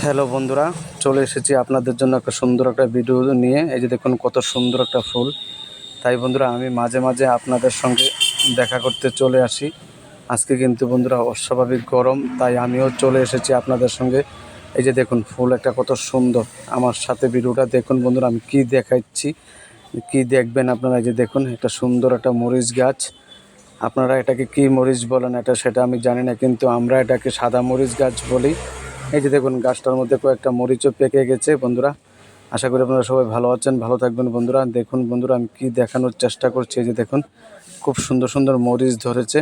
Hello বন্ধুরা, চলে এসেছি আপনাদের জন্য একটা সুন্দর একটা ভিডিও নিয়ে। এই যে দেখুন কত সুন্দর একটা ফুল। তাই বন্ধুরা আমি মাঝে মাঝে আপনাদের সঙ্গে দেখা করতে চলে আসি। আজকে কিন্তু বন্ধুরা অস্বাভাবিক গরম, তাই আমিও চলে এসেছি আপনাদের সঙ্গে। এই যে দেখুন ফুল একটা কত সুন্দর। আমার সাথে ভিডিওটা দেখুন বন্ধুরা, আমি কি দেখাচ্ছি, কি দেখবেন আপনারা। এই যে দেখুন একটা সুন্দর একটা মরিচ গাছ। আপনারা এটাকে কি মরিচ বলেন সেটা আমি জানি না, কিন্তু আমরা এটাকে সাদা মরিচ গাছ বলি। এই যে দেখুন গাছটার মধ্যে কয়েকটা মরিচও পেকে গেছে বন্ধুরা। আশা করি আপনারা সবাই ভালো আছেন, ভালো থাকবেন বন্ধুরা। দেখুন বন্ধুরা আমি কি দেখানোর চেষ্টা করছি। এই যে দেখুন খুব সুন্দর সুন্দর মরিচ ধরেছে।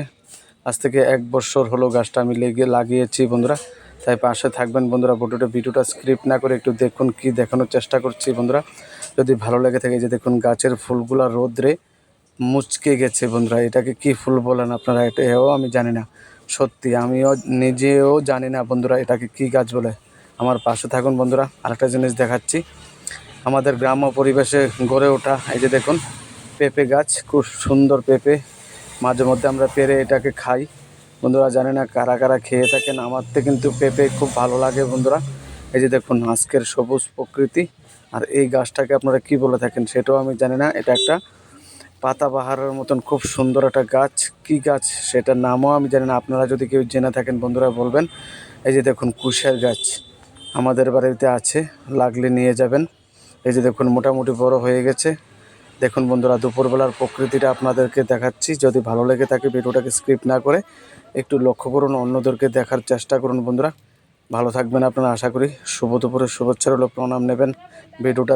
আজ থেকে 1 বছর হলো গাছটা আমি লাগিয়েছি বন্ধুরা। তাই পাশে থাকবেন বন্ধুরা। ভিডিওটা স্ক্রিপ্ট না করে একটু দেখুন, কি দেখানোর চেষ্টা করছি বন্ধুরা। যদি ভালো লেগে থাকে, যে দেখুন গাছের ফুলগুলা রোদ্রে মুচকে গেছে বন্ধুরা। এটাকে কি ফুল বলেন আপনারা, এটাও আমি জানি না। সত্যি আমিও নিজেও জানি না বন্ধুরা এটাকে কি গাছ বলে। আমার পাশে থাকুন বন্ধুরা। আরেকটা জিনিস দেখাচ্ছি, আমাদের গ্রাম্য পরিবেশে গড়ে ওঠা এই যে দেখুন পেঁপে গাছ। খুব সুন্দর পেঁপে, মাঝে মধ্যে আমরা পেরে এটাকে খাই বন্ধুরা। জানি না কারা কারা খেয়ে থাকেন, আমার তো কিন্তু পেঁপে খুব ভালো লাগে বন্ধুরা। এই যে দেখুন আজকের সবুজ প্রকৃতি। আর এই গাছটাকে আপনারা কি বলে থাকেন সেটাও আমি জানি না। এটা একটা পাতাবাহারের মতন খুব সুন্দর একটা গাছ। কি গাছ সেটার নামও আমি জানি না। আপনারা যদি কেউ জেনে থাকেন বন্ধুরা বলবেন। এই যে দেখুন কুশের গাছ আমাদের বাড়িতে আছে, লাগলে নিয়ে যাবেন। এই যে দেখুন মোটামুটি বড় হয়ে গেছে। দেখুন বন্ধুরা দুপুরবেলার প্রকৃতিটা আপনাদেরকে দেখাচ্ছি। যদি ভালো লেগে থাকে ভিডিওটাকে স্কিপ না করে একটু লক্ষ্য করুন, অন্যদেরকে দেখার চেষ্টা করুন বন্ধুরা। ভালো থাকবেন আপনারা, আশা করি। শুভ দুপুরের শুভেচ্ছা হলো, প্রণাম নেবেন। ভিডিওটা